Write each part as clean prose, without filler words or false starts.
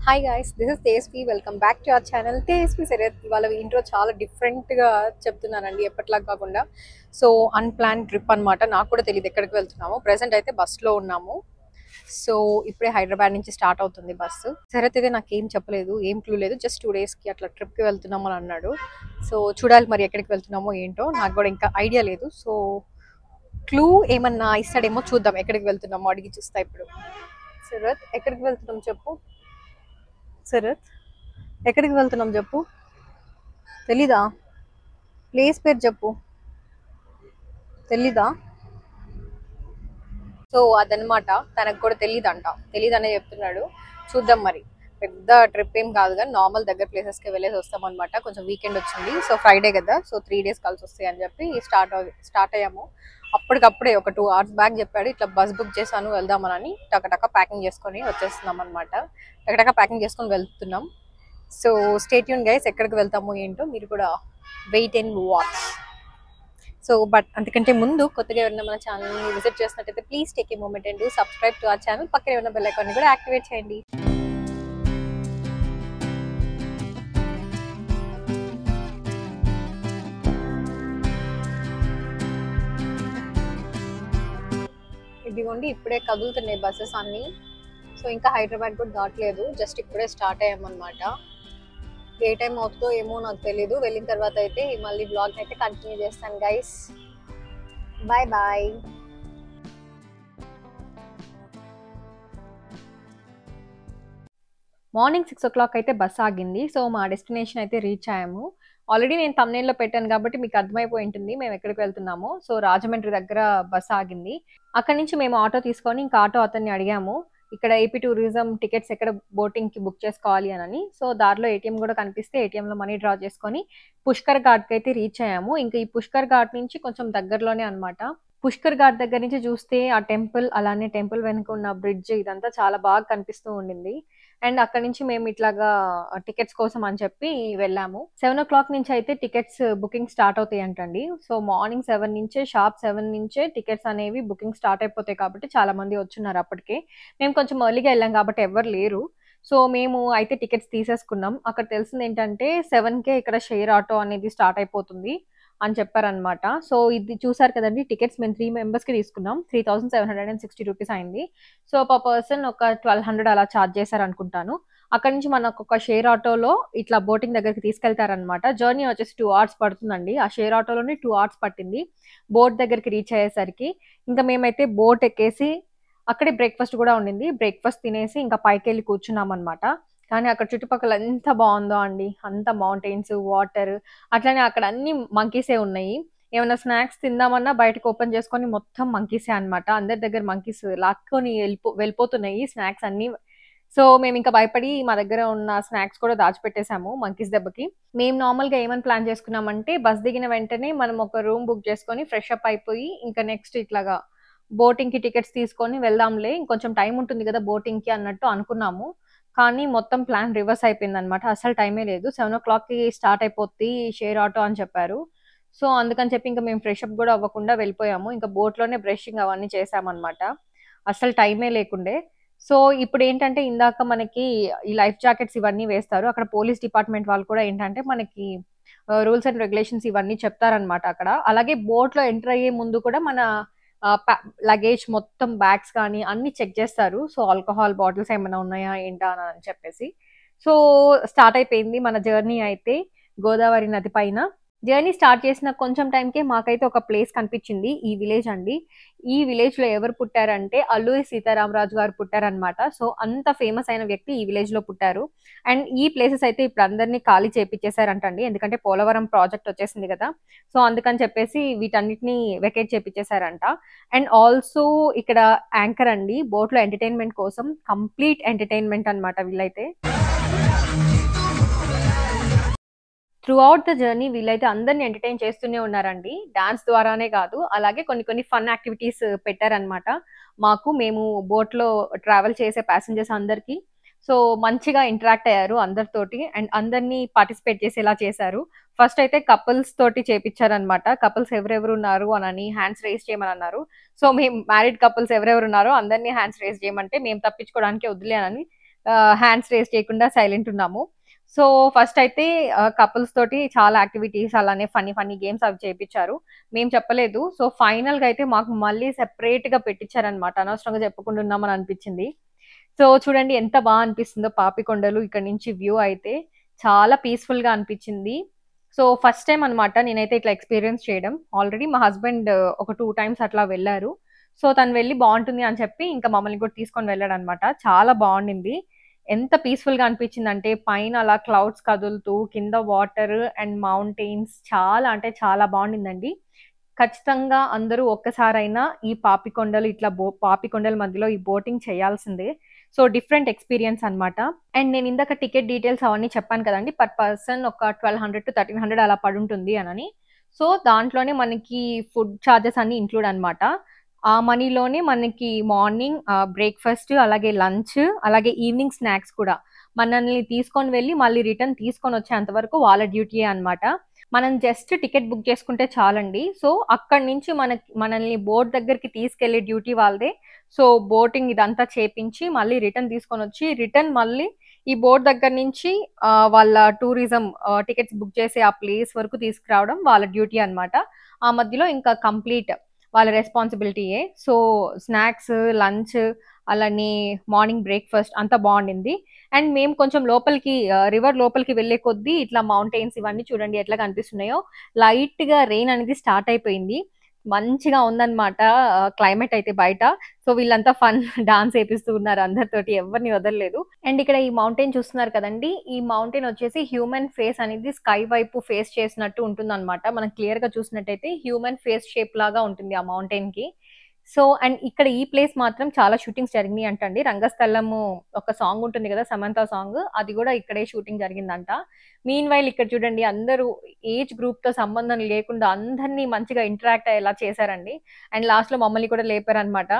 Hi guys, this is Tesvi. Welcome back to our channel Tesvi Sharath. ఇవాళ intro చాలా డిఫరెంట్గా చెప్తున్నానండి, ఎప్పటిలా కాకుండా. సో అన్ప్లాన్ ట్రిప్ అనమాట. నాకు కూడా తెలియదు ఎక్కడికి వెళ్తున్నాము. ప్రెసెంట్ అయితే బస్సులో ఉన్నాము. సో ఇప్పుడే హైదరాబాద్ నుంచి స్టార్ట్ అవుతుంది బస్సు. శరత్ అయితే నాకు ఏం చెప్పలేదు, ఏం క్లూ లేదు. జస్ట్ 2 డేస్కి అట్లా ట్రిప్కి వెళ్తున్నాము అని అన్నాడు. సో చూడాలి మరి ఎక్కడికి వెళ్తున్నామో ఏంటో, నాకు కూడా ఇంకా ఐడియా లేదు. సో క్లూ ఏమన్నా ఇస్తాడేమో చూద్దాం. ఎక్కడికి వెళ్తున్నామో అడిగి చూస్తా ఇప్పుడు. శరత్, ఎక్కడికి వెళ్తున్నాం చెప్పు. శరత్, ఎక్కడికి వెళ్తున్నాం చెప్పు. తెలీదా? ప్లేస్ పేరు చెప్పు. తెలీదా? సో అదనమాట, తనకు కూడా తెలీదంట. తెలీదనే చెప్తున్నాడు. చూద్దాం మరి. పెద్ద ట్రిప్ ఏం కాదు కానీ నార్మల్ దగ్గర ప్లేసెస్కి వెళ్ళేసి వస్తాం అనమాట. కొంచెం వీకెండ్ వచ్చింది, సో ఫ్రైడే కదా, సో 3 డేస్ కలిసి వస్తాయి అని చెప్పి స్టార్ట్ అయ్యాము. అప్పటికప్పుడే ఒక 2 hours బ్యాక్ చెప్పాడు, ఇట్లా బస్ బుక్ చేశాను వెళ్దామని. టకటక ప్యాకింగ్ చేసుకొని వచ్చేస్తున్నాం అనమాట. టకటక ప్యాకింగ్ చేసుకొని వెళ్తున్నాం. సో స్టే ట్యూన్ గైస్, ఎక్కడికి వెళ్తామో ఏంటో మీరు కూడా wait and watch. So but అంతకంటే ముందు కొత్తగా ఎవరైనా మన ఛానల్ని విజిట్ చేసినట్టయితే please take a moment and do subscribe to our channel. పక్కనే ఉన్న బెల్ ఐకాన్ని కూడా యాక్టివేట్ చేయండి. ఇదిగోండి, ఇప్పుడే కదులుతున్నాయి బస్సెస్ అన్నీ. సో ఇంకా హైదరాబాద్ కూడా దాటలేదు, జస్ట్ ఇప్పుడే స్టార్ట్ అయ్యామన్నమాట. ఏ టైం అవుతుందో ఏమో నాకు తెలీదు. వెళ్ళిన తర్వాత అయితే మళ్ళీ బ్లాగ్ అయితే కంటిన్యూ చేస్తాను guys. Bye bye. Morning 6 o'clock అయితే బస్ ఆగింది. సో మా డెస్టినేషన్ అయితే రీచ్ అయ్యాము. ఆల్రెడీ నేను thumbnail లో పెట్టాను కాబట్టి మీకు అర్థమైపోయి ఉంటుంది మేము ఎక్కడికి వెళ్తున్నామో. సో రాజమండ్రి దగ్గర బస్ ఆగింది. అక్కడి నుంచి మేము ఆటో తీసుకొని ఇంకా ఆటో అతన్ని అడిగాము, ఇక్కడ ఏపీ టూరిజం టికెట్స్ ఎక్కడ బోటింగ్కి బుక్ చేసుకోవాలి అని. సో దారిలో ఏటీఎం కూడా కనిపిస్తే ఏటీఎంలో మనీ డ్రా చేసుకొని పుష్కర్ ఘాట్కి అయితే రీచ్ అయ్యాము. ఇంకా ఈ పుష్కర్ ఘాట్ నుంచి కొంచెం దగ్గరలోనే అనమాట. పుష్కర్ ఘాట్ దగ్గర నుంచి చూస్తే ఆ టెంపుల్, అలానే టెంపుల్ వెనుక ఉన్న బ్రిడ్జ్, ఇదంతా చాలా బాగా కనిపిస్తూ ఉండింది. అండ్ అక్కడ నుంచి మేము ఇట్లాగా టికెట్స్ కోసం అని చెప్పి వెళ్ళాము. 7 o'clock నుంచి అయితే టికెట్స్ బుకింగ్ స్టార్ట్ అవుతాయి అంటండి. సో మార్నింగ్ 7 నుంచే, షార్ప్ 7 నుంచే టికెట్స్ అనేవి బుకింగ్ స్టార్ట్ అయిపోతాయి కాబట్టి చాలా మంది వచ్చున్నారు అప్పటికే. మేము కొంచెం ఎర్లీగా వెళ్ళాం కాబట్టి ఎవరు లేరు. సో మేము అయితే టికెట్స్ తీసేసుకున్నాం. అక్కడ తెలిసింది ఏంటంటే 7కే ఇక్కడ షేర్ ఆటో అనేది స్టార్ట్ అయిపోతుంది అని చెప్పారనమాట. సో ఇది చూసారు కదండి, టికెట్స్ మేము 3 మెంబర్స్కి తీసుకున్నాం. 3760 రూపీస్ అయింది. సో పర్ పర్సన్ ఒక 1200 అలా ఛార్జ్ చేశారు అనుకుంటాను. అక్కడ నుంచి మనకు ఒక షేర్ ఆటోలో ఇట్లా బోటింగ్ దగ్గరికి తీసుకెళ్తారనమాట. జర్నీ వచ్చేసి 2 hours పడుతుందండి. ఆ షేర్ ఆటోలోనే 2 hours పట్టింది బోట్ దగ్గరికి రీచ్ అయ్యేసరికి. ఇంకా మేమైతే బోట్ ఎక్కేసి అక్కడే బ్రేక్ఫాస్ట్ కూడా ఉండింది. బ్రేక్ఫాస్ట్ తినేసి ఇంకా పైకి వెళ్ళి కూర్చున్నాం అనమాట. కానీ అక్కడ చుట్టుపక్కల ఎంత బాగుందో అండి, అంత మౌంటైన్స్, వాటర్, అట్లనే అక్కడ అన్ని మంకీసే ఉన్నాయి. ఏమైనా స్నాక్స్ తిందామన్నా బయటకు ఓపెన్ చేసుకొని మొత్తం మంకీసే అనమాట. అందరి దగ్గర మంకీస్ లాక్కొని వెళ్ళిపోతున్నాయి స్నాక్స్ అన్ని. సో మేము ఇంకా భయపడి మా దగ్గర ఉన్న స్నాక్స్ కూడా దాచిపెట్టేసాము మంకీస్ దెబ్బకి. మేము నార్మల్గా ఏమని ప్లాన్ చేసుకున్నామంటే బస్ దిగిన వెంటనే మనం ఒక రూమ్ బుక్ చేసుకొని ఫ్రెష్ అప్ అయిపోయి ఇంకా నెక్స్ట్ ఇట్లాగా బోటింగ్కి టికెట్స్ తీసుకొని వెళ్దాంలే, ఇంకొంచెం టైం ఉంటుంది కదా బోటింగ్కి అన్నట్టు అనుకున్నాము. కానీ మొత్తం ప్లాన్ రివర్స్ అయిపోయింది అనమాట. అసలు టైమే లేదు. 7 o'clockకి స్టార్ట్ అయిపోద్ది షేర్ ఆటో అని చెప్పారు. సో అందుకని చెప్పి ఇంకా మేము ఫ్రెష్ అప్ కూడా అవ్వకుండా వెళ్ళిపోయాము. ఇంకా బోట్లోనే బ్రషింగ్ అవన్నీ చేసామన్నమాట. అసలు టైమే లేకుండే. సో ఇప్పుడు ఏంటంటే ఇందాక మనకి ఈ లైఫ్ జాకెట్స్ ఇవన్నీ వేస్తారు. అక్కడ పోలీస్ డిపార్ట్మెంట్ వాళ్ళు కూడా ఏంటంటే మనకి రూల్స్ అండ్ రెగ్యులేషన్స్ ఇవన్నీ చెప్తారనమాట అక్కడ. అలాగే బోట్లో ఎంటర్ అయ్యే ముందు కూడా మన లగేజ్ మొత్తం, బ్యాగ్స్ కానీ అన్ని చెక్ చేస్తారు. సో ఆల్కహాల్ బాటిల్స్ ఏమైనా ఉన్నాయా ఏంటా అని చెప్పేసి. సో స్టార్ట్ అయిపోయింది మన జర్నీ అయితే గోదావరి నది పైన. జర్నీ స్టార్ట్ చేసిన కొంచెం టైంకే మాకైతే ఒక ప్లేస్ కనిపించింది. ఈ విలేజ్ అండి. ఈ విలేజ్లో ఎవరు పుట్టారంటే అల్లూరి సీతారామరాజు గారు పుట్టారనమాట. సో అంత ఫేమస్ అయిన వ్యక్తి ఈ విలేజ్లో పుట్టారు. అండ్ ఈ ప్లేసెస్ అయితే ఇప్పుడు అందరినీ ఖాళీ చేపించేశారంటండి, ఎందుకంటే పోలవరం ప్రాజెక్ట్ వచ్చేసింది కదా. సో అందుకని చెప్పేసి వీటన్నిటిని వెకేట్ చేపించేశారంట. అండ్ ఆల్సో ఇక్కడ యాంకర్ అండి, బోట్లో ఎంటర్టైన్మెంట్ కోసం కంప్లీట్ ఎంటర్టైన్మెంట్ అనమాట వీళ్ళైతే. త్రూ అవుట్ ద జర్నీ వీళ్ళైతే అందరిని ఎంటర్టైన్ చేస్తూనే ఉన్నారండి, డాన్స్ ద్వారానే కాదు. అలాగే కొన్ని ఫన్ యాక్టివిటీస్ పెట్టారనమాట మాకు. మేము బోట్లో ట్రావెల్ చేసే ప్యాసింజర్స్ అందరికీ. సో మంచిగా ఇంటరాక్ట్ అయ్యారు అందరితోటి అండ్ అందరినీ పార్టిసిపేట్ చేసేలా చేశారు. ఫస్ట్ అయితే కపుల్స్ తోటి చేపించారనమాట. కపుల్స్ ఎవరెవరు ఉన్నారు అని హ్యాండ్స్ రేస్ చేయమని అన్నారు. సో మేము మ్యారీడ్ కపుల్స్ ఎవరెవరు ఉన్నారో అందరినీ హ్యాండ్స్ రేస్ చేయమంటే మేము తప్పించుకోవడానికి వదిలేనని హ్యాండ్స్ రేస్ చేయకుండా సైలెంట్ ఉన్నాము. సో ఫస్ట్ అయితే కపుల్స్ తోటి చాలా యాక్టివిటీస్ అలానే ఫన్నీ ఫన్నీ గేమ్స్ అవి చేపించారు. మేము చెప్పలేదు. సో ఫైనల్‌గా అయితే మాకు మళ్ళీ సెపరేట్‌గా పెట్టించారనమాట. అనవసరంగా చెప్పకుండా ఉన్నామని అనిపించింది. సో చూడండి ఎంత అనిపిస్తుందో పాపికొండలు ఇక్కడ నుంచి వ్యూ అయితే. చాలా పీస్‌ఫుల్‌గా అనిపించింది. సో ఫస్ట్ టైమ్ అనమాట నేనైతే ఇట్లా ఎక్స్‌పీరియన్స్ చేయడం. ఆల్రెడీ మా హస్బెండ్ ఒక 2 టైమ్స్ అట్లా వెళ్లారు. సో తను వెళ్లి బావుంటుంది అని చెప్పి ఇంకా మమ్మల్ని కూడా తీసుకొని వెళ్ళాడనమాట. చాలా బావుండింది. ఎంత పీస్‌ఫుల్‌గా అనిపించిందంటే పైన అలా క్లౌడ్స్ కదులుతూ కింద వాటర్ అండ్ మౌంటైన్స్ చాలా అంటే చాలా బావుండిందండి. ఖచ్చితంగా అందరూ ఒక్కసారైనా ఈ పాపికొండలు ఇట్లా పాపికొండల మధ్యలో ఈ బోటింగ్ చేయాల్సిందే. సో డిఫరెంట్ ఎక్స్‌పీరియన్స్ అన్నమాట. అండ్ నేను ఇందాక టికెట్ డీటెయిల్స్ అవన్నీ చెప్పాను కదండీ! పర్ పర్సన్ ఒక 1200-1300 అలా పడుంటుంది అనని. సో దాంట్లోనే మనకి ఫుడ్ చార్జెస్ అన్నీ ఇంక్లూడ్ అన్నమాట. ఆ మనీలోనే మనకి మార్నింగ్ బ్రేక్‌ఫాస్ట్ అలాగే లంచ్ అలాగే ఈవినింగ్ స్నాక్స్ కూడా. మనల్ని తీసుకొని వెళ్లి మళ్ళీ రిటర్న్ తీసుకొనొచ్చేంత వరకు వాళ్ళ డ్యూటీయే అన్నమాట. మనం జస్ట్ టికెట్ బుక్ చేసుకుంటే చాలండి. సో అక్కడి నుంచి మనల్ని బోట్ దగ్గరికి తీసుకెళ్ళే డ్యూటీ వాళ్ళదే. సో బోటింగ్ ఇదంతా చేపించి మళ్ళీ రిటర్న్ తీసుకొనొచ్చి రిటర్న్ మళ్ళీ ఈ బోట్ దగ్గర నుంచి వాళ్ళ టూరిజం టికెట్స్ బుక్ చేసే ఆ ప్లేస్ వరకు తీసుకురావడం వాళ్ళ డ్యూటీ అన్నమాట. ఆ మధ్యలో ఇంకా కంప్లీట్ వాళ్ళ రెస్పాన్సిబిలిటీయే. సో స్నాక్స్, లంచ్ అలానే మార్నింగ్ బ్రేక్‌ఫాస్ట్ అంతా బావుండింది. అండ్ మేము కొంచెం లోపలికి రివర్ లోపలికి వెళ్ళే కొద్దీ ఇట్లా మౌంటైన్స్ ఇవన్నీ చూడండి ఎట్లా కనిపిస్తున్నాయో. లైట్‌గా రెయిన్ అనేది స్టార్ట్ అయిపోయింది. మంచిగా ఉందన్నమాట క్లైమేట్ అయితే బయట. సో వీళ్ళంతా ఫన్ డాన్స్ ఏపిస్తూ ఉన్నారు అందరితోటి ఎవరిని వదలలేదు. అండ్ ఇక్కడ ఈ మౌంటైన్ చూస్తున్నారు కదండీ! ఈ మౌంటైన్ వచ్చేసి హ్యూమన్ ఫేస్ అనేది స్కై వైపు ఫేస్ చేసినట్టు ఉంటుందన్నమాట. మనం క్లియర్‌గా చూసినట్టయితే హ్యూమన్ ఫేస్ షేప్ లాగా ఉంటుంది ఆ మౌంటైన్‌కి. సో అండ్ ఇక్కడ ఈ ప్లేస్ మాత్రం చాలా షూటింగ్స్ జరిగినాయంటండి. 'రంగస్థలము' ఒక సాంగ్ ఉంటుంది గదా! 'సమంత' సాంగ్. అది గూడా ఇక్కడే షూటింగ్ జరిగిందంట. మీన్‌వైల్ ఇక్కడ చూడండి అందరూ ఏజ్ గ్రూప్‌తో సంబంధం లేకుండా అందరిని మంచిగా ఇంటరాక్ట్ అయ్యేలా చేశారండి. అండ్ లాస్ట్‌లో మమ్మల్ని కూడా లేపారనమాట.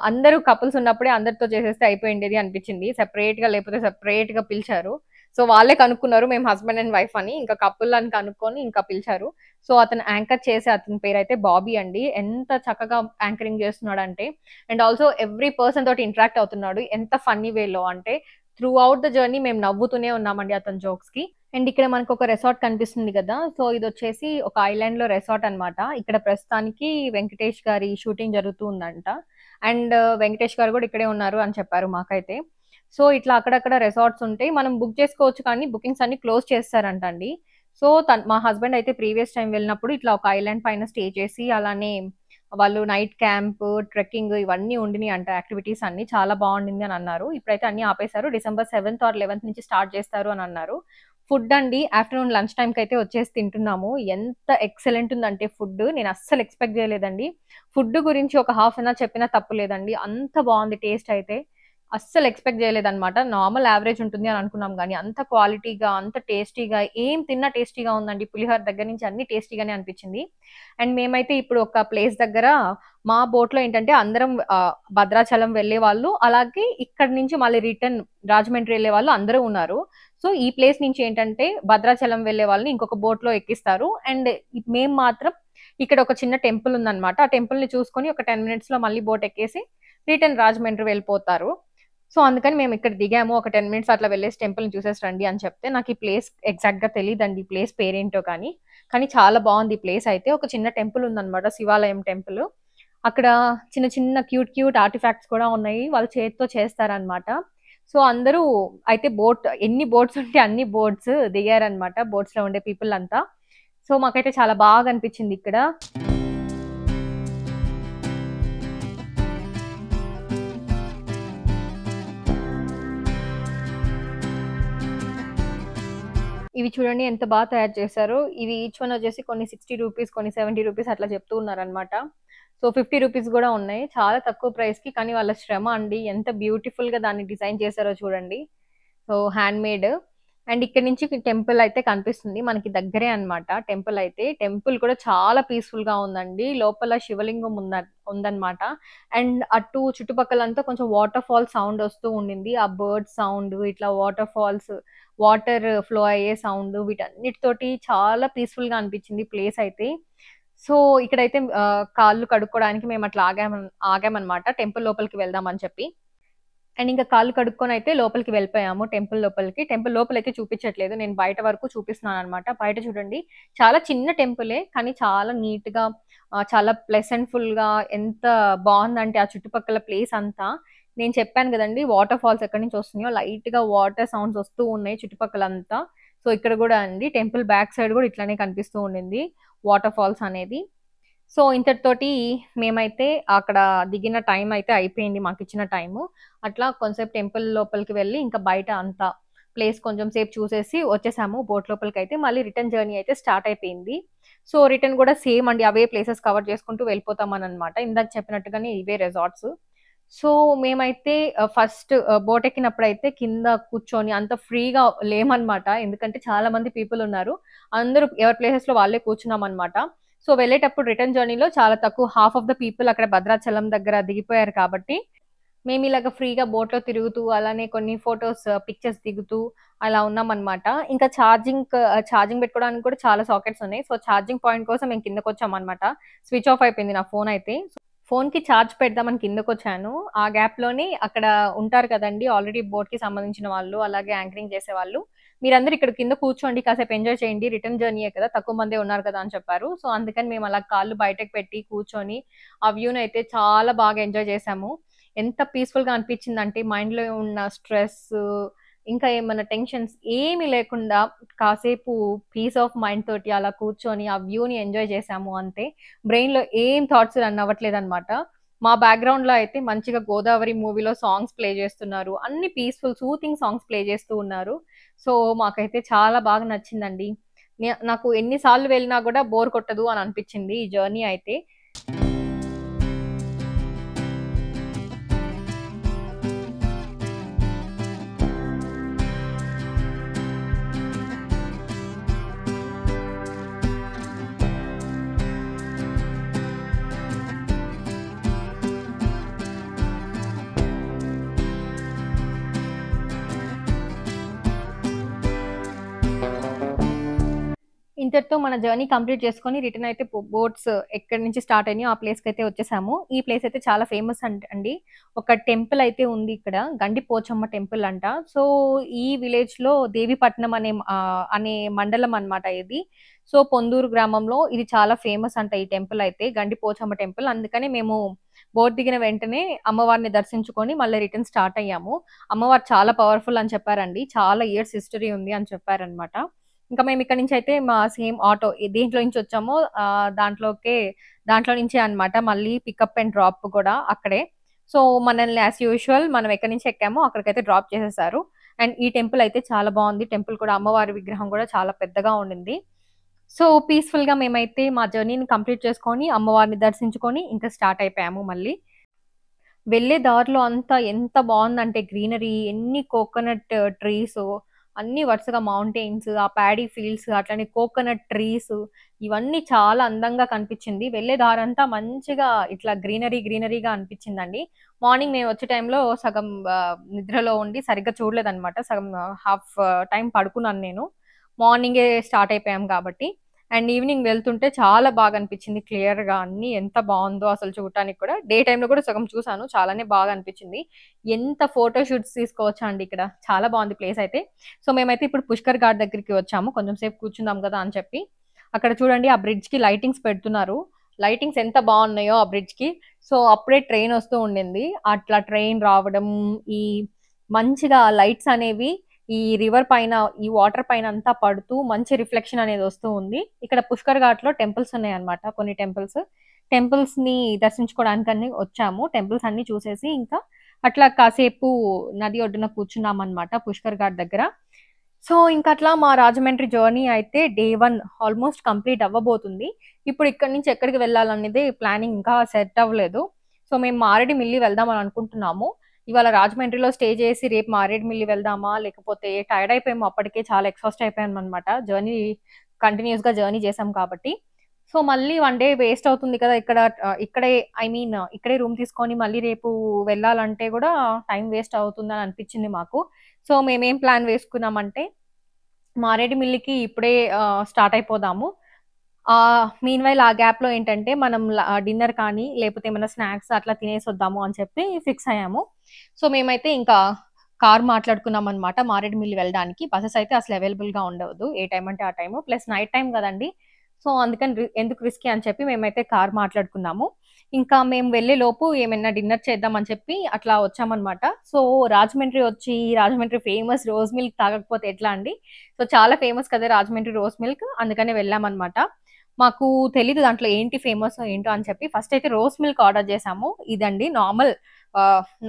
అందరూ కపుల్స్ ఉన్నప్పుడే అందరితో చేసేస్తే అయిపోయిండేది అనిపిచ్చింది. సెపరేట్‌గా లేపోతే సెపరేట్‌గా పిలిచారు. సో వాళ్ళే కనుక్కున్నారు మేము హస్బాండ్ అండ్ వైఫ్ అని. ఇంకా కపుల్ అని కనుక్కొని ఇంకా పిలిచారు. సో అతను యాంకర్ చేసే అతని పేరైతే బాబీ అండి. ఎంత చక్కగా యాంకరింగ్ చేస్తున్నాడంటే అండ్ ఆల్సో ఎవ్రీ పర్సన్ తోటి ఇంటరాక్ట్ అవుతున్నాడు. ఎంత ఫన్నీ వేలో అంటే త్రూ ఔట్ ద జర్నీ మేము నవ్వుతూనే ఉన్నామండి అతని జోక్స్‌కి. అండ్ ఇక్కడ మనకొక రిసార్ట్ కనిపిస్తుంది గదా! సో ఇదొచ్చేసి ఒక ఐలాండ్‌లో రిసార్ట్ అన్నమాట. ఇక్కడ ప్రస్తుతానికి వెంకటేష్ గారి షూటింగ్ జరుగుతూ ఉందంట. అండ్ వెంకటేష్ గారు గూడా ఇక్కడే ఉన్నారు అని చెప్పారు మాకైతే. సో ఇట్లా అక్కడక్కడ రిసార్ట్స్ ఉంటాయి. మనం బుక్ చేసుకోవచ్చు కానీ బుకింగ్స్ అన్నీ క్లోజ్ చేసేసారంట అండి. సో మా హస్బెండ్ అయితే ప్రీవియస్ టైమ్ వెళ్ళినప్పుడు ఇట్లా ఒక ఐలాండ్ పైన స్టే చేసి అలానే వాళ్ళు నైట్ క్యాంప్, ట్రెక్కింగ్ ఇవన్నీ ఉండినియంట యాక్టివిటీస్ అన్నీ. చాలా బావుండింది అని అన్నారు. ఇప్పుడైతే అన్నీ ఆపేసారు. డిసెంబర్ 7థ్ ఆర్ 11థ్ నుంచి స్టార్ట్ చేస్తారు అని అన్నారు. ఫుడ్ అండి ఆఫ్టర్‌నూన్ లంచ్ టైమ్‌కైతే వచ్చేసి తింటున్నాము. ఎంత ఎక్సలెంట్ ఉందంటే ఫుడ్ నేను అస్సలు ఎక్స్‌పెక్ట్ చేయలేదండి. ఫుడ్ గురించి ఒక హాఫ్ అన్ అవర్ చెప్పినా తప్పు లేదండి. అంత బావుంది టేస్ట్ అయితే. అస్సలు ఎక్స్‌పెక్ట్ చేయలేదన్నమాట. నార్మల్ యావరేజ్ ఉంటుంది అని అనుకున్నాం గానీ, అంత క్వాలిటీగా, అంత టేస్టీగా ఏం తిన్నా టేస్టీగా ఉందండి. పులిహోర దగ్గర నుంచి అన్నీ టేస్టీగానే అనిపించింది. అండ్ మేమైతే ఇప్పుడు ఒక ప్లేస్ దగ్గర మా బోట్‌లో ఏంటంటే అందరం భద్రాచలం వెళ్ళేవాళ్ళు, అలాగే ఇక్కడి నుంచి మళ్ళీ రిటర్న్ రాజమండ్రి వెళ్ళేవాళ్ళు అందరూ ఉన్నారు. సో, ఈ ప్లేస్ నుంచి ఏంటంటే భద్రాచలం వెళ్ళే వాళ్ళని ఇంకొక బోట్‌లో ఎక్కిస్తారు. అండ్ మేము మాత్రం ఇక్కడ ఒక చిన్న టెంపుల్ ఉందన్నమాట. ఆ టెంపుల్‌ని చూసుకొని ఒక 10 మినిట్స్‌లో మళ్ళీ బోట్ ఎక్కేసి రిటర్న్ రాజమండ్రి వెళ్ళిపోతారు. సో, అందుకని మేమిక్కడ దిగాము. ఒక 10 మినిట్స్ అట్లా వెళ్ళేసి టెంపుల్‌ని చూసేసి రండి అని చెప్తే, నాకీ ప్లేస్ ఎగ్జాక్ట్‌గా తెలీదండి. ఈ ప్లేస్ పేరేంటో కానీ. కానీ చాలా బావుంది ఈ ప్లేస్ అయితే. ఒక చిన్న టెంపుల్ ఉందన్నమాట. శివాలయం టెంపుల్. అక్కడ చిన్న చిన్న క్యూట్ క్యూట్ ఆర్టిఫాక్ట్స్ కూడా ఉన్నాయి. వాళ్ళు చేత్తో చేస్తారనమాట. సో, అందరూ అయితే ఎన్ని బోట్స్ ఉంటే అన్ని బోట్స్ దిగారనమాట. బోట్స్‌లో ఉండే పీపుల్ అంతా. సో, మాకైతే చాలా బాగా అనిపించింది ఇక్కడ. ఇవి చూడండి ఎంత తయారు చేశారో. ఇవి ఈచ్ వన్ వచ్చేసి కొన్ని రూ. 60 కొన్ని రూ. 70 అట్లా చెప్తూ ఉన్నారనమాట. సో, రూ. 50 గూడా ఉన్నాయి. చాలా తక్కువ ప్రైస్‌కి కానీ వాళ్ళ శ్రమ అండి. ఎంత బ్యూటిఫుల్‌గా దాన్ని డిజైన్ చేశారో చూడండి. So, handmade. అండ్ ఇక్కడి నుంచి టెంపుల్ అయితే కనిపిస్తుంది. మనకి దగ్గరే అన్నమాట టెంపుల్ అయితే. టెంపుల్ కూడా చాలా పీస్‌ఫుల్‌గా ఉందండి. లోపల శివలింగం ఉందన్నమాట. అండ్ అటు చుట్టుపక్కలంతా కొంచెం వాటర్ ఫాల్ సౌండ్ వస్తూ ఉండింది. ఆ బర్డ్ సౌండ్ ఇట్లా వాటర్ ఫాల్స్ వాటర్ ఫ్లో అయ్యే సౌండ్ వీటన్నిటితోటి చాలా పీస్‌ఫుల్‌గా అనిపించింది ప్లేస్ అయితే. సో, ఇక్కడైతే కాళ్ళు కడుక్కోవడానికి మేము అట్లా ఆగామన్నమాట. టెంపుల్ లోపలికి వెళ్దాం అని చెప్పి. అండ్ ఇంకా కాళ్ళు కడుక్కొని అయితే లోపలికి వెళ్ళిపోయాము టెంపుల్ లోపలికి. టెంపుల్ లోపలైతే చూపించట్లేదు. నేను బయట వరకు చూపిస్తున్నాననమాట. బయట చూడండి చాలా చిన్న టెంపులే కానీ చాలా నీట్‌గా చాలా ప్లెజెంట్‌ఫుల్‌గా ఎంత బావుందంటే ఆ చుట్టుపక్కల ప్లేస్ అంతా. నేను చెప్పాను గదండీ వాటర్ ఫాల్స్ ఎక్కడి నుంచి వస్తున్నాయో లైట్‌గా వాటర్ సౌండ్స్ వస్తూ ఉన్నాయి చుట్టుపక్కలంతా. సో, ఇక్కడ గూడా అండి టెంపుల్ బ్యాక్ సైడ్ గూడా ఇట్లనే కనిపిస్తూ ఉండింది వాటర్ ఫాల్స్ అనేది. సో, ఇంతటితోటి మేమైతే అక్కడ దిగిన టైం అయితే అయిపోయింది మాకిచ్చిన టైము. అట్లా కొంసేపు టెంపుల్ లోపలికి వెళ్ళి, ఇంకా బయట అంతా ప్లేస్ కొంచెం సేపు చూసేసి వచ్చేసాము బోట్ లోపలికైతే. మళ్ళీ రిటర్న్ జర్నీ అయితే స్టార్ట్ అయిపోయింది. సో, రిటర్న్ గూడా సేమ్ అండి. అవే ప్లేసెస్ కవర్ చేసుకుంటూ వెళ్ళిపోతామనమాట. ఇందాక చెప్పినట్టుగానే ఇవే రిసార్ట్స్. సో, మేమైతే ఫస్ట్ బోట్ ఎక్కినప్పుడైతే కింద కూర్చొని అంత ఫ్రీగా లేమనమాట. ఎందుకంటే చాలా మంది పీపుల్ ఉన్నారు. అందరూ ఎవరి ప్లేసెస్‌లో వాళ్ళే కూర్చున్నామనమాట. సో, వెళ్ళేటప్పుడు రిటర్న్ జర్నీలో చాలా తక్కువ హాఫ్ ఆఫ్ ద పీపుల్ అక్కడ భద్రాచలం దగ్గర దిగిపోయారు కాబట్టి, మేమిలాగ ఫ్రీగా బోట్‌లో తిరుగుతూ, అలానే కొన్ని ఫోటోస్, పిక్చర్స్ దిగుతూ అలా ఉన్నామనమాట. ఇంకా ఛార్జింగ్ పెట్టుకోవడానికి కూడా చాలా సాకెట్స్ ఉన్నాయి. సో, ఛార్జింగ్ పాయింట్ కోసం మేము కిందకొచ్చామనమాట. స్విచ్ ఆఫ్ అయిపోయింది నా ఫోన్ అయితే. ఫోన్‌కి ఛార్జ్ పెడదామని కిందకొచ్చాను. ఆ గ్యాప్‌లోని అక్కడ ఉంటారు కదండీ! ఆల్రెడీ బోట్‌కి సంబంధించిన వాళ్ళు, అలాగే యాంకరింగ్ చేసేవాళ్ళు. మీరందరూ ఇక్కడ కింద కూర్చోండి, కాసేపు ఎంజాయ్ చేయండి. రిటర్న్ జర్నీయే కదా! తక్కువ మందే ఉన్నారు కదా! అని చెప్పారు. సో, అందుకని మేము అలా కాళ్ళు బయటకు పెట్టి కూర్చొని, ఆ వ్యూనైతే చాలా బాగా ఎంజాయ్ చేశాము. ఎంత పీస్‌ఫుల్‌గా అనిపించిందంటే మైండ్‌లో ఉన్న స్ట్రెస్సు, ఇంకా ఏమన్నా టెన్షన్స్ ఏమి లేకుండా కాసేపు పీస్ ఆఫ్ మైండ్ తోటి అలా కూర్చొని ఆ వ్యూని ఎంజాయ్ చేశాము అంతే. బ్రెయిన్‌లో ఏం థాట్స్ రన్ అవ్వట్లేదనమాట. మా బ్యాక్‌గ్రౌండ్‌లో అయితే మంచిగా 'గోదావరి' మూవీలో సాంగ్స్ ప్లే చేస్తున్నారు. అన్ని పీస్‌ఫుల్, సూతింగ్ సాంగ్స్ ప్లే చేస్తూ ఉన్నారు. సో, మాకైతే చాలా బాగా నచ్చిందండి. నాకు ఎన్ని సార్లు వెళ్ళినా గూడా బోర్ కొట్టదు అని అనిపించింది ఈ జర్నీ అయితే. ఇంతటితో మన జర్నీ కంప్లీట్ చేసుకొని రిటర్న్ అయితే బోట్స్ ఎక్కడి నుంచి స్టార్ట్ అయినాయో ఆ ప్లేస్‌కైతే వచ్చేసాము. ఈ ప్లేస్ అయితే చాలా ఫేమస్ అండి. ఒక టెంపుల్ అయితే ఉంది ఇక్కడ. గండి పోచమ్మ టెంపుల్ అంట. సో, ఈ విలేజ్‌లో దేవీపట్నం అనే మండలం అన్నమాట ఇది. సో, పొందూరు గ్రామంలో ఇది చాలా ఫేమస్ అంట ఈ టెంపుల్ అయితే. గండి పోచమ్మ టెంపుల్. అందుకని మేము బోట్ దిగిన వెంటనే అమ్మవారిని దర్శించుకొని మళ్ళీ రిటర్న్ స్టార్ట్ అయ్యాము. అమ్మవారు చాలా పవర్‌ఫుల్ అని చెప్పారండి. చాలా ఇయర్స్ హిస్టరీ ఉంది అని చెప్పారన్నమాట. ఇంకా మేము ఇక్కడి నుంచి అయితే మా సేమ్ ఆటో దేంట్లో నుంచి వచ్చామో దాంట్లో నుంచే అన్నమాట. మళ్ళీ పికప్ అండ్ డ్రాప్ కూడా అక్కడే. సో, మనల్ని యాస్ యూజువల్ మనం ఎక్కడి నుంచి ఎక్కామో అక్కడికైతే డ్రాప్ చేసేసారు. అండ్ ఈ టెంపుల్ అయితే చాలా బావుంది. టెంపుల్ కూడా అమ్మవారి విగ్రహం కూడా చాలా పెద్దగా ఉండింది. సో, పీస్‌ఫుల్‌గా మేమైతే మా జర్నీని కంప్లీట్ చేసుకొని, అమ్మవారిని దర్శించుకొని ఇంకా స్టార్ట్ అయిపోయాము మళ్ళీ. వెళ్ళే దారిలో అంతా ఎంత బావుందంటే గ్రీనరీ, ఎన్ని కోకోనట్ ట్రీసు, అన్నీ వరుసగా మౌంటైన్స్, ఆ ప్యాడీ ఫీల్డ్స్, అట్లనే కోకోనట్ ట్రీసు ఇవన్నీ చాలా అందంగా కనిపించింది. వెళ్ళే దారంతా మంచిగా ఇట్లా గ్రీనరీగా అనిపించిందండి. మార్నింగ్ మేము వచ్చే టైంలో సగం నిద్రలో ఉండి సరిగ్గా చూడలేదన్నమాట. సగం హాఫ్ టైమ్ పడుకున్నాను నేను. మార్నింగే స్టార్ట్ అయిపోయాం కాబట్టి. అండ్ ఈవినింగ్ వెళ్తుంటే చాలా బాగా అనిపించింది క్లియర్‌గా అన్నీ ఎంత బావుందో అసలు చూడటానికి కూడా. డే టైమ్‌లో కూడా సగం చూసాను. చాలానే బాగా అనిపించింది. ఎంత ఫోటో షూట్స్ తీసుకోవచ్చా అండి ఇక్కడ. చాలా బావుంది ప్లేస్ అయితే. సో, మేమైతే ఇప్పుడు పుష్కర్ ఘాట్ దగ్గరికి వచ్చాము. కొంచెం సేపు కూర్చుందాం కదా అని చెప్పి. అక్కడ చూడండి ఆ బ్రిడ్జ్‌కి లైటింగ్స్ పెడుతున్నారు. లైటింగ్స్ ఎంత బావున్నాయో ఆ బ్రిడ్జ్‌కి. సో, అప్పుడే ట్రైన్ వస్తూ ఉండింది. అట్లా ట్రైన్ రావడం, ఈ మంచిగా లైట్స్ అనేవి ఈ రివర్ పైన, ఈ వాటర్ పైన అంతా పడుతూ మంచి రిఫ్లెక్షన్ అనేది వస్తూ ఉంది. ఇక్కడ పుష్కర్ ఘాట్‌లో టెంపుల్స్ ఉన్నాయన్నమాట. కొన్ని టెంపుల్స్. టెంపుల్స్‌ని దర్శించుకోవడానికని వచ్చాము. టెంపుల్స్ అన్నీ చూసేసి ఇంకా అట్లా కాసేపు నది ఒడ్డున కూర్చున్నామన్నమాట పుష్కర్ ఘాట్ దగ్గర. సో, ఇంకట్లా మా రాజమండ్రి జర్నీ అయితే డే 1 ఆల్‌మోస్ట్ కంప్లీట్ అవ్వబోతుంది. ఇప్పుడు ఇక్కడి నుంచి ఎక్కడికి వెళ్ళాలనేది ప్లానింగ్ ఇంకా సెట్ అవ్వలేదు. సో, మేము మారేడుమిల్లి వెళ్దామని అనుకుంటున్నాము. ఇవాళ రాజమండ్రిలో స్టే చేసి రేపు మారేడుమిల్లి వెళ్దామా? లేకపోతే టైర్డ్ అయిపోయాము అప్పటికే చాలా ఎగ్జాస్ట్ అయిపోయామన్నమాట. కంటిన్యూయస్‌గా జర్నీ చేసాం కాబట్టి. సో, మళ్ళీ 1 డే వేస్ట్ అవుతుంది కదా! ఇక్కడే ఇక్కడే రూమ్ తీసుకొని మళ్ళీ రేపు వెళ్ళాలంటే గూడా టైం వేస్ట్ అవుతుందని అనిపించింది మాకు. సో, మేమేం ప్లాన్ వేసుకున్నామంటే మారేడుమిల్లికి ఇప్పుడే స్టార్ట్ అయిపోదాము. మీన్‌వైల్ ఆ గ్యాప్‌లో ఏంటంటే మనం డిన్నర్ కానీ లేకపోతే ఏమైనా స్నాక్స్ అట్లా తినేసొద్దాము అని చెప్పి ఫిక్స్ అయ్యాము. సో మేమైతే ఇంకా కార్ మాట్లాడుకున్నాం అనమాట మారేడుమిల్లి వెళ్ళడానికి. బసెస్ అయితే అసలు అవైలబుల్‌గా ఉండదు. ఏ టైం అంటే ఆ టైము. ప్లస్ నైట్ టైమ్ గదండీ! సో అందుకని ఎందుకు రిస్కీ అని చెప్పి మేమైతే కార్ మాట్లాడుకున్నాము. ఇంకా మేము వెళ్ళేలోపు ఏమైనా డిన్నర్ చేద్దాం అని చెప్పి అట్లా వచ్చామనమాట. సో రాజమండ్రి వచ్చి రాజమండ్రి ఫేమస్ రోజ్ మిల్క్ తాగకపోతే ఎట్లా అండి? సో చాలా ఫేమస్ కదా రాజమండ్రి రోజ్ మిల్క్. అందుకనే వెళ్ళామనమాట. మాకు తెలీదు దాంట్లో ఏంటి ఫేమసో ఏంటో అని చెప్పి ఫస్ట్ అయితే రోజ్ మిల్క్ ఆర్డర్ చేసాము. ఇదండి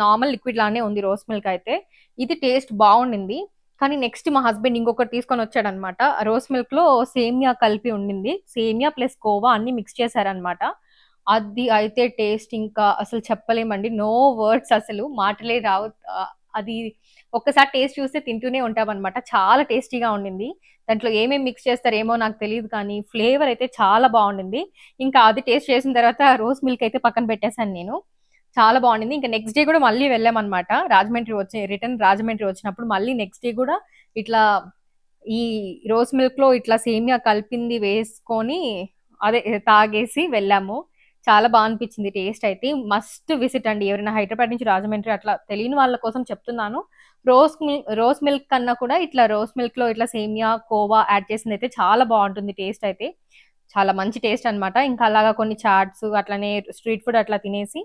నార్మల్ లిక్విడ్ లానే ఉంది రోజ్ మిల్క్ అయితే. ఇది టేస్ట్ బాగుండింది. కానీ నెక్స్ట్ మా హస్బెండ్ ఇంకొకటి తీసుకొని వచ్చాడనమాట. రోజ్ మిల్క్ లో సేమియా కలిపి ఉండింది. సేమియా ప్లస్ కోవా అన్ని మిక్స్ చేశారనమాట. అది అయితే టేస్ట్ ఇంకా అసలు చెప్పలేమండి. నో వర్డ్స్ అసలు మాటలే రావు. అది ఒక్కసారి టేస్ట్ చూస్తే తింటూనే ఉంటామనమాట. చాలా టేస్టీగా ఉండింది. దాంట్లో ఏమేమి మిక్స్ చేస్తారేమో నాకు తెలీదు కానీ ఫ్లేవర్ అయితే చాలా బాగుండింది. ఇంకా అది టేస్ట్ చేసిన తర్వాత రోజ్ మిల్క్ అయితే పక్కన పెట్టేశాను నేను. చాలా బాగుండింది. ఇంకా నెక్స్ట్ డే కూడా మళ్ళీ వెళ్ళామనమాట. రిటర్న్ రాజమండ్రి వచ్చినప్పుడు మళ్ళీ నెక్స్ట్ డే కూడా ఇట్లా ఈ రోజ్ మిల్క్ లో ఇట్లా సేమియా కలిపింది వేసుకొని అదే తాగేసి వెళ్ళాము. చాలా బాగా అనిపించింది టేస్ట్ అయితే. మస్ట్ విజిట్ అండి. ఎవరైనా హైదరాబాద్ నుంచి రాజమండ్రి అట్లా తెలియని వాళ్ళ కోసం చెప్తున్నాను. రోజ్ మిల్క్ కన్నా కూడా ఇట్లా రోజ్ మిల్క్ లో ఇట్లా సేమియా కోవా యాడ్ చేసింది అయితే చాలా బాగుంటుంది టేస్ట్ అయితే. చాలా మంచి టేస్ట్ అనమాట. ఇంకా అలాగా కొన్ని చాట్స్ అట్లనే స్ట్రీట్ ఫుడ్ అట్లా తినేసి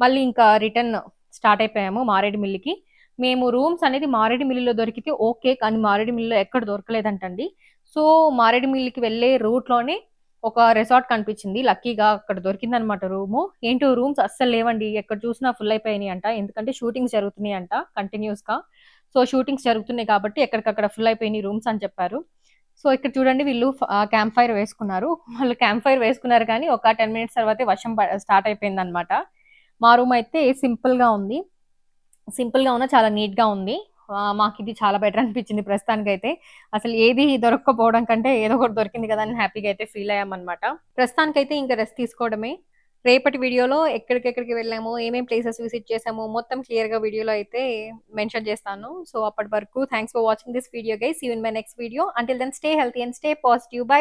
మళ్ళీ ఇంకా రిటర్న్ స్టార్ట్ అయిపోయాము మారేడుమిల్లికి. మేము రూమ్స్ అనేది మారేడుమిల్లిలో దొరికితే ఓకే. కానీ మారేడుమిల్లిలో ఎక్కడ దొరకలేదంటండి. సో మారేడుమిల్లికి వెళ్ళే రూట్ లోనే ఒక రిసార్ట్ కనిపించింది. లక్కీగా అక్కడ దొరికిందనమాట రూము. ఏంటో రూమ్స్ అస్సలు లేవండి. ఎక్కడ చూసినా ఫుల్ అయిపోయినాయి అంట. ఎందుకంటే షూటింగ్స్ జరుగుతున్నాయి అంట కంటిన్యూస్ గా. సో షూటింగ్స్ జరుగుతున్నాయి కాబట్టి ఎక్కడికక్కడ ఫుల్ అయిపోయినాయి రూమ్స్ అని చెప్పారు. సో ఇక్కడ చూడండి వీళ్ళు క్యాంప్ ఫైర్ వేసుకున్నారు. వాళ్ళు క్యాంప్ ఫైర్ వేసుకున్నారు కానీ ఒక 10 మినిట్స్ తర్వాతే వర్షం స్టార్ట్ అయిపోయింది అనమాట. మా రూమ్ అయితే సింపుల్ గా ఉంది. సింపుల్ గా ఉన్నా చాలా నీట్ గా ఉంది. మాకు ఇది చాలా బెటర్ అనిపించింది ప్రస్తుతానికైతే. అసలు ఏది దొరక్కపోవడం కంటే ఏదో ఒకటి దొరికింది కదా అని హ్యాపీగా అయితే ఫీల్ అయ్యామన్నమాట. ప్రస్తుతానికైతే ఇంకా రెస్ట్ తీసుకోవడమే. రేపటి వీడియోలో ఎక్కడికెక్కడికి వెళ్ళాము, ఏమేం ప్లేసెస్ విజిట్ చేసాము మొత్తం క్లియర్ గా వీడియోలో అయితే మెన్షన్ చేస్తాను. సో అప్పటి వరకు thanks for watching this video guys. See you in my next video. Until then stay healthy and stay positive. By.